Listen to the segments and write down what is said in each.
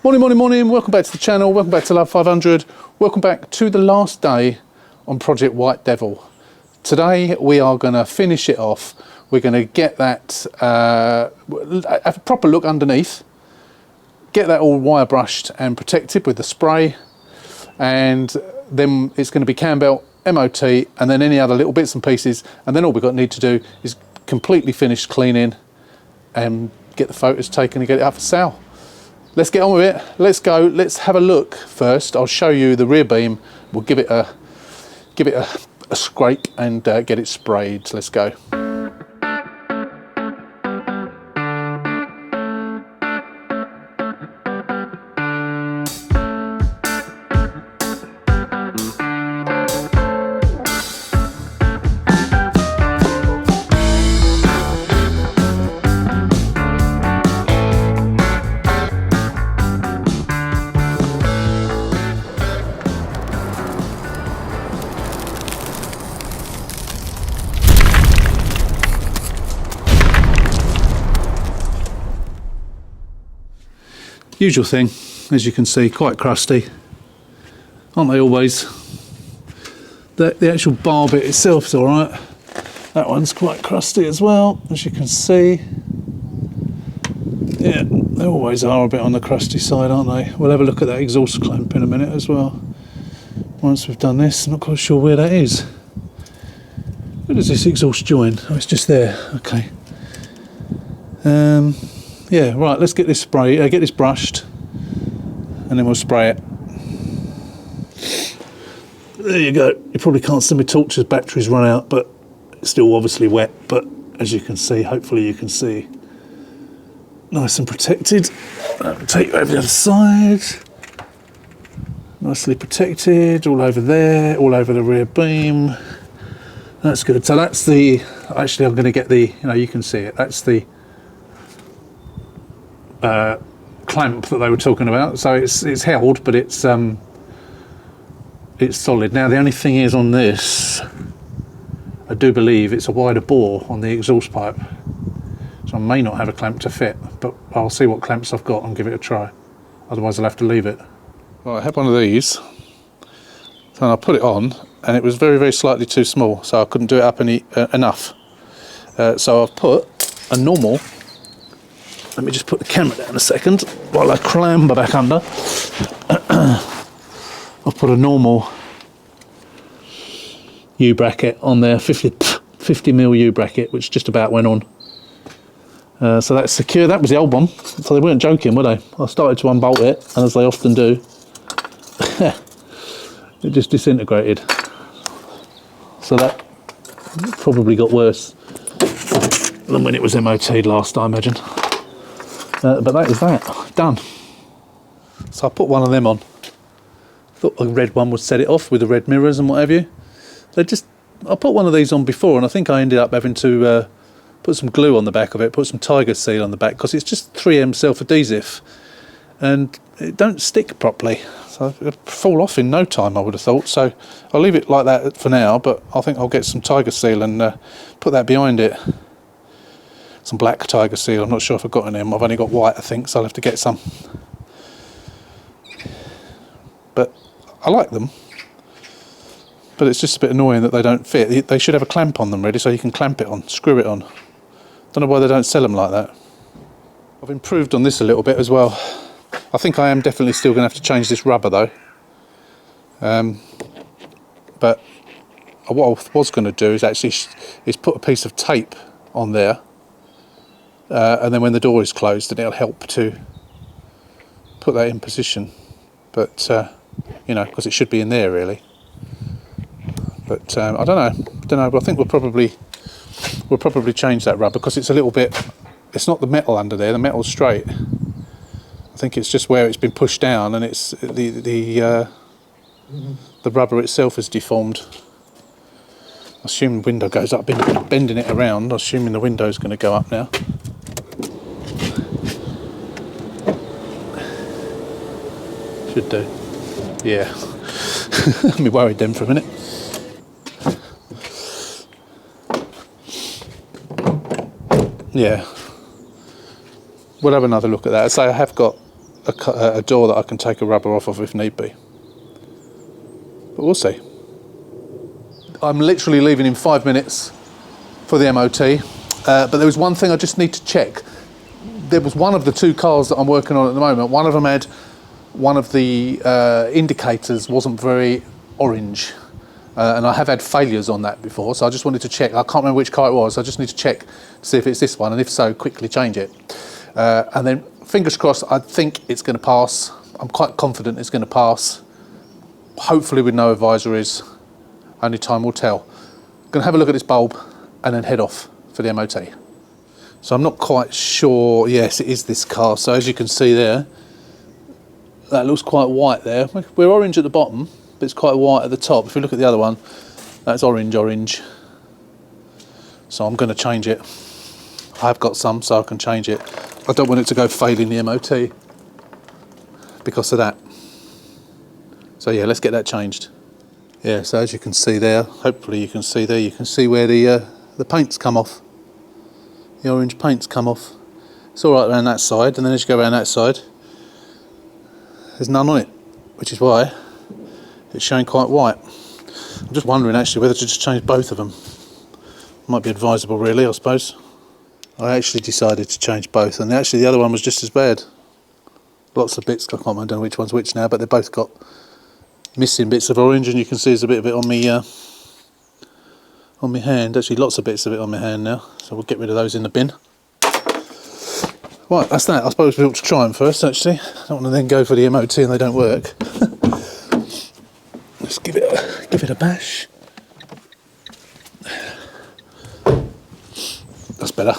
Morning, welcome back to the channel, welcome back to Love 500, welcome back to the last day on Project White Devil. Today we are going to finish it off. We're going to get that, have a proper look underneath, get that all wire brushed and protected with the spray, and then it's going to be cam belt, MOT, and then any other little bits and pieces, and then all we've got need to do is completely finish cleaning and get the photos taken and get it up for sale. Let's get on with it. Let's go. Let's have a look first. I'll show you the rear beam. We'll give it a scrape and get it sprayed. Let's go. Usual thing, as you can see, quite crusty, aren't they always? The actual bar bit itself is all right. That one's quite crusty as well, as you can see. Yeah, they always are a bit on the crusty side, aren't they? We'll have a look at that exhaust clamp in a minute as well. Once we've done this, I'm not quite sure where that is. Where does this exhaust join? Oh, it's just there. Okay. Yeah, right, let's get this spray, get this brushed, and then we'll spray it. There you go. You probably can't see my torch's batteries run out, but it's still obviously wet, but as you can see, hopefully you can see, nice and protected. I'll take you over the other side. Nicely protected, all over there, all over the rear beam. That's good. So that's the, actually I'm going to get the, you can see it, that's the clamp that they were talking about. So it's held, but it's solid. Now the only thing is on this, I do believe it's a wider bore on the exhaust pipe, so I may not have a clamp to fit, but I'll see what clamps I've got and give it a try. Otherwise I'll have to leave it. Well, I had one of these, and I put it on, and it was very, very slightly too small, so I couldn't do it up enough. So I've put a normal. Let me just put the camera down a second while I clamber back under. I've put a normal U-bracket on there, 50mm U-bracket, which just about went on. So that's secure. That was the old one, so they weren't joking, were they? I started to unbolt it, and as they often do, it just disintegrated. So that probably got worse than when it was MOT'd last, I imagine. But that is that, done. So I put one of them on. Thought a red one would set it off with the red mirrors and what have you. I put one of these on before, and I think I ended up having to put some glue on the back of it, put some tiger seal on the back, because it's just 3M self-adhesive, and it don't stick properly. So it'll fall off in no time, I would have thought. So I'll leave it like that for now, but I think I'll get some tiger seal and put that behind it. Some black tiger seal, I'm not sure if I've got any. I've only got white, I think, so I'll have to get some. But I like them, but it's just a bit annoying that they don't fit. They should have a clamp on them really, so you can clamp it on, screw it on. Don't know why they don't sell them like that. I've improved on this a little bit as well. I think I am definitely still going to have to change this rubber though. But what I was going to do is actually put a piece of tape on there. And then when the door is closed, then it'll help to put that in position. But because it should be in there really. But I don't know. But I think we'll probably change that rubber, because it's a little bit. It's not the metal under there. The metal's straight. I think it's just where it's been pushed down, and it's the rubber itself is deformed. I assume the window goes up. Been bending it around. I'm assuming the window's going to go up now. Should do. Yeah. Let me worried then for a minute. Yeah. We'll have another look at that. So I have got a door that I can take a rubber off of if need be. But we'll see. I'm literally leaving in 5 minutes for the MOT, but there was one thing I just need to check. There was one of the 2 cars that I'm working on at the moment. One of them had one of the indicators wasn't very orange, and I have had failures on that before, so I just wanted to check. I can't remember which car it was. I just need to check to see if it's this one, and if so, quickly change it. And then, fingers crossed, I think it's going to pass. I'm quite confident it's going to pass. Hopefully with no advisories. Only time will tell. I'm going to have a look at this bulb and then head off for the MOT. So I'm not quite sure. Yes, it is this car. So as you can see there, that looks quite white there. We're orange at the bottom, but it's quite white at the top. If you look at the other one, that's orange. So I'm going to change it. I've got some, so I can change it. I don't want it to go failing the MOT because of that. So yeah, let's get that changed. Yeah, so as you can see there, hopefully you can see there, you can see where the paint's come off. The orange paint's come off. It's all right around that side, and then as you go around that side, there's none on it, which is why it's showing quite white. I'm just wondering actually whether to just change both of them. Might be advisable really, I suppose. I actually decided to change both, and actually the other one was just as bad. Lots of bits, I can't remember which one's which now, but they've both got missing bits of orange, and you can see there's a bit of it on my hand. Actually lots of bits of it on my hand now, so we'll get rid of those in the bin. Right, that's that. I suppose we ought to try them first actually. I don't want to then go for the MOT and they don't work. Let's give it a bash. That's better.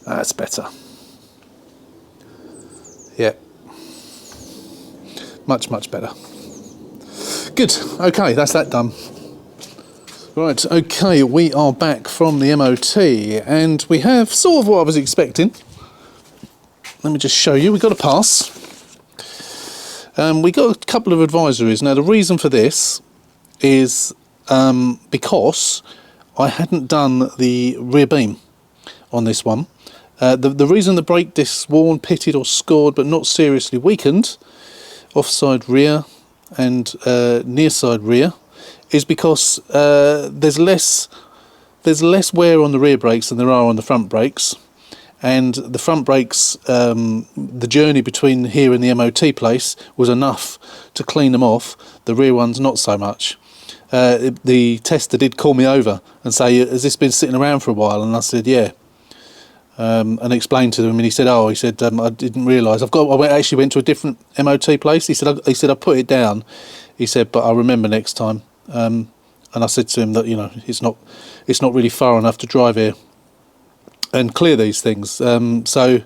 That's better. Yeah. Much better. Good. Okay, that's that done. Right, okay, we are back from the MOT, and we have sort of what I was expecting. Let me just show you. We got a pass. We got a couple of advisories. Now, the reason for this is because I hadn't done the rear beam on this one. The reason the brake discs worn, pitted or scored but not seriously weakened, offside rear and near side rear, is because there's less wear on the rear brakes than there are on the front brakes, and the front brakes, the journey between here and the MOT place was enough to clean them off. The rear ones not so much. The tester did call me over and say, has this been sitting around for a while? And I said, yeah. And explained to him, and he said, I didn't realise. I actually went to a different MOT place. He said, I put it down. He said, but I'll remember next time. And I said to him that, you know, it's not really far enough to drive here and clear these things. So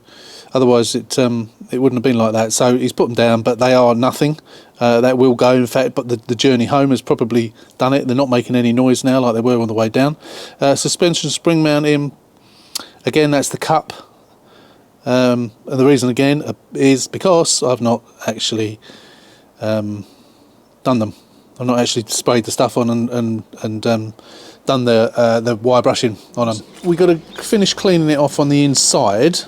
otherwise it wouldn't have been like that. So he's put them down, but they are nothing. That will go, in fact, but the journey home has probably done it. They're not making any noise now like they were on the way down. Suspension spring mounting, again, that's the cup. And the reason, again, is because I've not actually done them. I've not actually sprayed the stuff on and done the wire brushing on them. We've got to finish cleaning it off on the inside.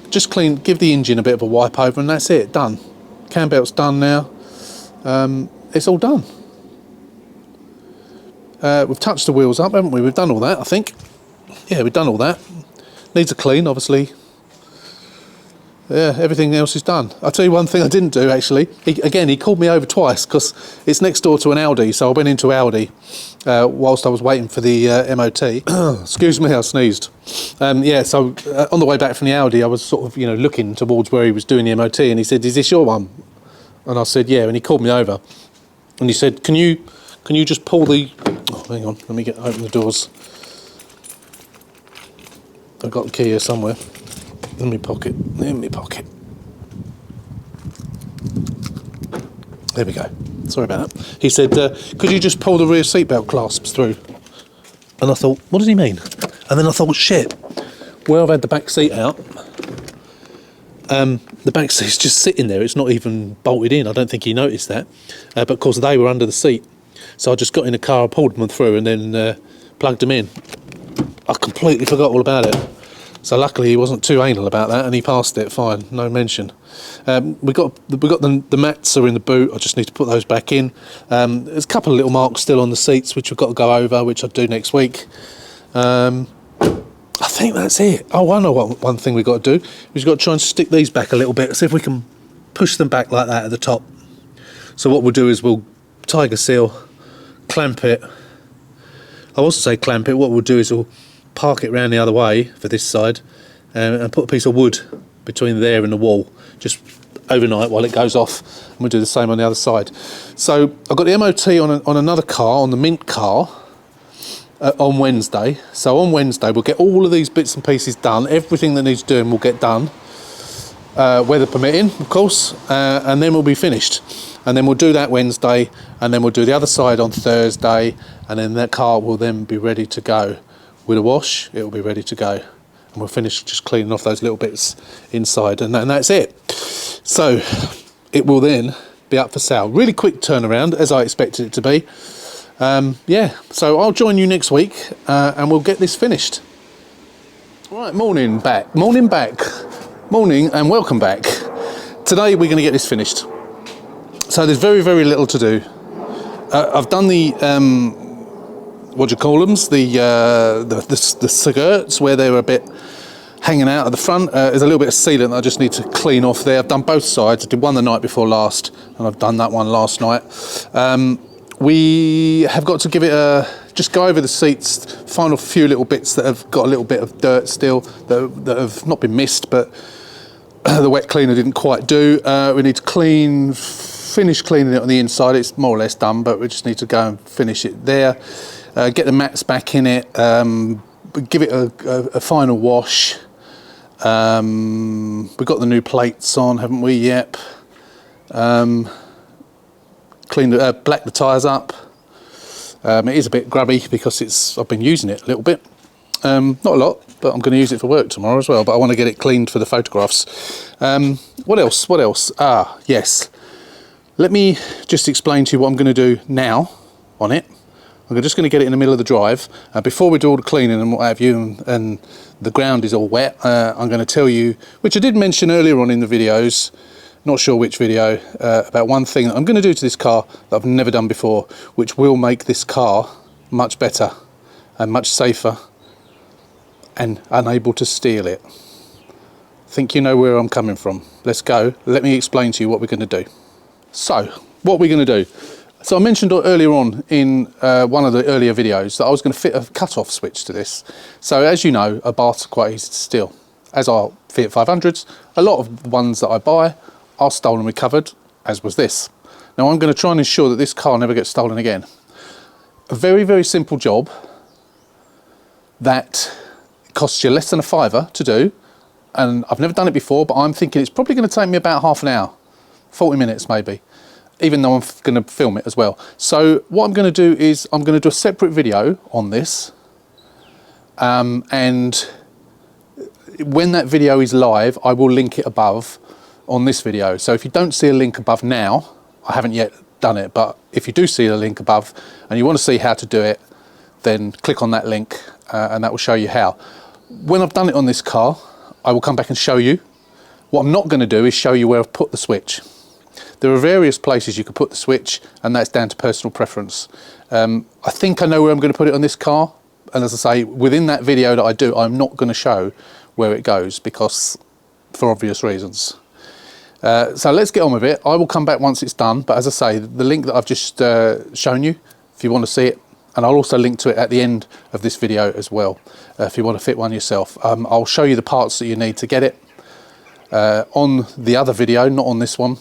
Just give the engine a bit of a wipe over, and that's it, done. Cam belt's done now. It's all done. We've touched the wheels up, haven't we? We've done all that, I think. Yeah, we've done all that. Needs a clean, obviously. Yeah, everything else is done. I'll tell you one thing I didn't do, actually. He called me over twice, because it's next door to an Audi, so I went into Audi whilst I was waiting for the MOT. Excuse me, I sneezed. Yeah, so on the way back from the Audi, I was sort of, looking towards where he was doing the MOT, and he said, is this your one? And I said, yeah, and he called me over. And he said, can you just pull the... Oh, hang on, let me open the doors. I've got the key here somewhere. In my pocket. There we go. Sorry about that. He said, could you just pull the rear seatbelt clasps through? And I thought, what does he mean? And then I thought, shit, where I've had the back seat out, the back seat's just sitting there. It's not even bolted in. I don't think he noticed that. But of course they were under the seat. So I just got in the car, pulled them through, and then plugged them in. I completely forgot all about it. So luckily he wasn't too anal about that, and he passed it fine, no mention. We got the mats are in the boot. I just need to put those back in. There's a couple of little marks still on the seats which we've got to go over, which I'll do next week. I think that's it. Oh, I know one thing we've got to do. We've got to try and stick these back a little bit, see if we can push them back like that at the top. So what we'll do is we'll tiger seal, clamp it. I also say clamp it. What we'll do is we'll park it round the other way for this side, and put a piece of wood between there and the wall, just overnight while it goes off, and we'll do the same on the other side. So I've got the MOT on another car, on the Mint car, on Wednesday. So on Wednesday we'll get all of these bits and pieces done. Everything that needs doing will get done, weather permitting, of course, and then we'll be finished. And then we'll do that Wednesday, and then we'll do the other side on Thursday, and then that car will then be ready to go. With a wash, it will be ready to go, and we'll finish just cleaning off those little bits inside, and that's it. So it will then be up for sale. Really quick turnaround, as I expected it to be. Yeah, so I'll join you next week, and we'll get this finished. Right, morning and welcome back. Today we're going to get this finished. So there's very, very little to do. I've done the what do you call them? The skirts where they were a bit hanging out at the front. There's a little bit of sealant that I just need to clean off there. I've done both sides. I did one the night before last, and I've done that one last night. We have got to give it just go over the seats, find a few little bits that have got a little bit of dirt still, that have not been missed, but the wet cleaner didn't quite do. We need to finish cleaning it on the inside. It's more or less done, but we just need to go and finish it there. Get the mats back in it, give it a final wash. We've got the new plates on, haven't we? Yep. Black the tyres up. It is a bit grubby because I've been using it a little bit. Not a lot, but I'm going to use it for work tomorrow as well. But I want to get it cleaned for the photographs. What else? Ah, yes. Let me just explain to you what I'm going to do now on it. I'm just going to get it in the middle of the drive. Before we do all the cleaning and what have you, and the ground is all wet, I'm going to tell you, which I did mention earlier on in the videos, not sure which video, about one thing that I'm going to do to this car that I've never done before, which will make this car much better and much safer and unable to steal it. I think you know where I'm coming from. Let's go. Let me explain to you what we're going to do. So, what we're going to do. So I mentioned earlier on in one of the earlier videos that I was going to fit a cut-off switch to this. So as you know, Abarths are quite easy to steal, as are Fiat 500s. A lot of the ones that I buy are stolen and recovered, as was this. Now I'm going to try and ensure that this car never gets stolen again. A very, very simple job that costs you less than £5 to do, and I've never done it before, but I'm thinking it's probably going to take me about half an hour, 40 minutes maybe, even though I'm going to film it as well. So what I'm going to do is I'm going to do a separate video on this, and when that video is live, I will link it above on this video. So if you don't see a link above now, I haven't yet done it, but if you do see the link above and you want to see how to do it, then click on that link, and that will show you how. When I've done it on this car, I will come back and show you. What I'm not going to do is show you where I've put the switch. There are various places you could put the switch, and that's down to personal preference. I think I know where I'm going to put it on this car, and as I say, within that video that I do, I'm not going to show where it goes, because for obvious reasons. So let's get on with it. I will come back once it's done, but as I say, the link that I've just shown you, if you want to see it, and I'll also link to it at the end of this video as well, if you want to fit one yourself. I'll show you the parts that you need to get it on the other video, not on this one.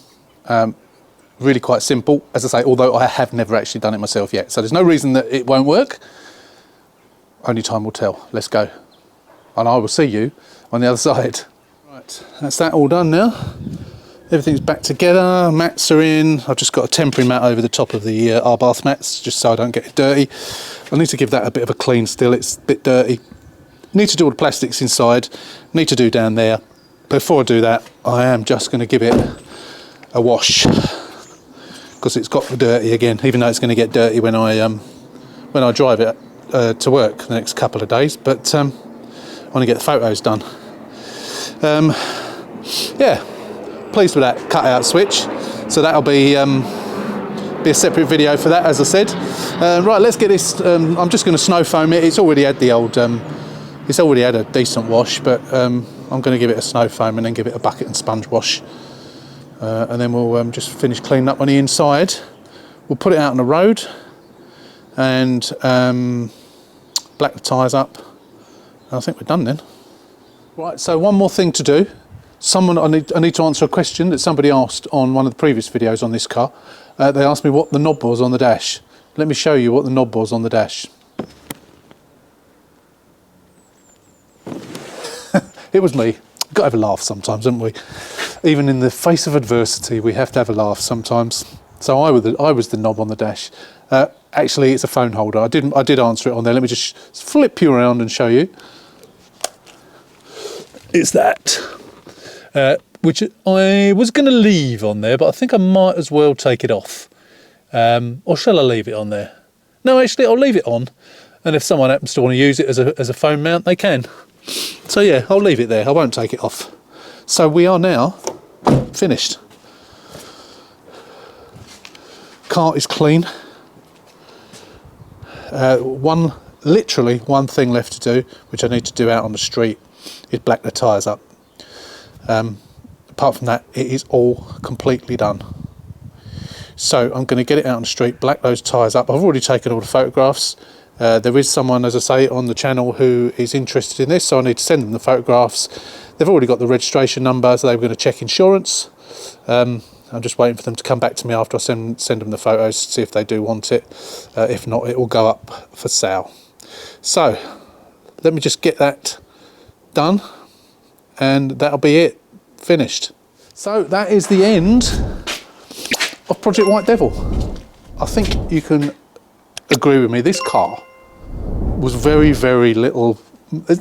Really quite simple, as I say, although I have never actually done it myself yet. So there's no reason that it won't work. Only time will tell. Let's go. And I will see you on the other side. Right, that's that all done now. Everything's back together, mats are in. I've just got a temporary mat over the top of the Abarth mats, just so I don't get it dirty. I need to give that a bit of a clean still, it's a bit dirty. Need to do all the plastics inside, need to do down there. Before I do that, I am just going to give it a wash, because it's got dirty again, even though it's going to get dirty when I drive it to work the next couple of days. But I want to get the photos done. Yeah, pleased with that cut-out switch. So that'll be a separate video for that, as I said. Right, let's get this. I'm just going to snow foam it. It's already had the old. It's already had a decent wash, but I'm going to give it a snow foam and then give it a bucket and sponge wash, and then we'll just finish cleaning up on the inside. We'll put it out on the road and black the tyres up. I think we're done then. Right, so one more thing to do. I need to answer a question that somebody asked on one of the previous videos on this car. They asked me what the knob was on the dash. Let me show you what the knob was on the dash. It was me. Got to have a laugh sometimes, haven't we? Even in the face of adversity, we have to have a laugh sometimes. So I was the knob on the dash. Actually, it's a phone holder. I did answer it on there. Let me just flip you around and show you. It's that, which I was going to leave on there, but I think I might as well take it off. Or shall I leave it on there? No, actually, I'll leave it on. And if someone happens to want to use it as a phone mount, they can. So yeah, I'll leave it there. I won't take it off. So we are now finished. Car is clean. Literally one thing left to do, which I need to do out on the street, is black the tyres up. Apart from that, it is all completely done. So I'm going to get it out on the street, black those tyres up. I've already taken all the photographs. There is someone, as I say, on the channel who is interested in this, so I need to send them the photographs. They've already got the registration number, so they were going to check insurance. I'm just waiting for them to come back to me after I send them the photos to see if they do want it. If not, it will go up for sale. So let me just get that done, and that'll be it, finished. So that is the end of Project White Devil. I think you can agree with me, this car was very, very little. There's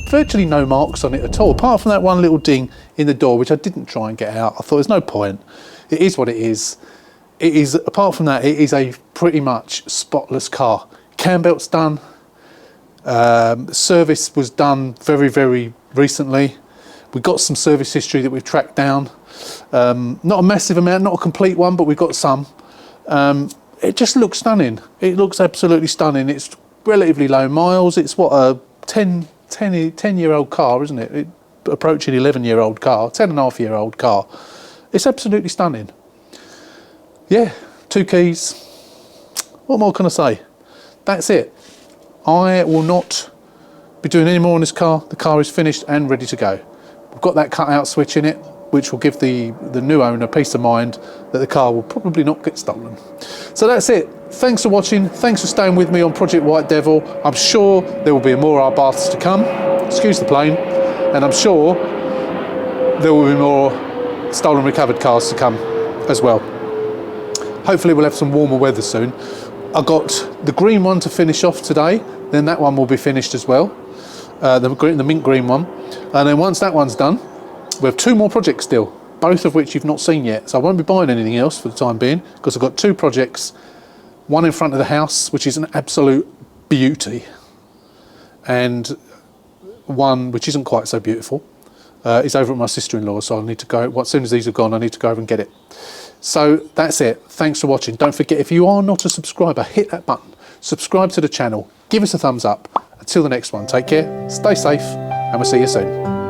virtually no marks on it at all, apart from that one little ding in the door, which I didn't try and get out. I thought there's no point. It is what it is. It is, apart from that, it is a pretty much spotless car. Cam belt's done. Service was done very, very recently. We've got some service history that we've tracked down. Not a massive amount, not a complete one, but we've got some. It just looks stunning. It looks absolutely stunning. It's relatively low miles. It's what, a 10-year-old car, isn't it? Approaching 11-year-old car, 10.5-year-old car. It's absolutely stunning. Yeah, 2 keys. What more can I say? That's it. I will not be doing any more on this car. The car is finished and ready to go. We've got that cut-out switch in it, which will give the new owner peace of mind that the car will probably not get stolen. So that's it. Thanks for watching. Thanks for staying with me on Project White Devil. I'm sure there will be more Abarths to come. Excuse the plane. And I'm sure there will be more stolen recovered cars to come as well. Hopefully we'll have some warmer weather soon. I've got the green one to finish off today. Then that one will be finished as well. The mint green one. And then once that one's done, we have 2 more projects still, both of which you've not seen yet. So I won't be buying anything else for the time being, because I've got 2 projects, one in front of the house, which is an absolute beauty, and one which isn't quite so beautiful. It's over at my sister-in-law, so I need to go, as soon as these are gone, I need to go over and get it. So that's it. Thanks for watching. Don't forget, if you are not a subscriber, hit that button. Subscribe to the channel. Give us a thumbs up. Until the next one, take care, stay safe, and we'll see you soon.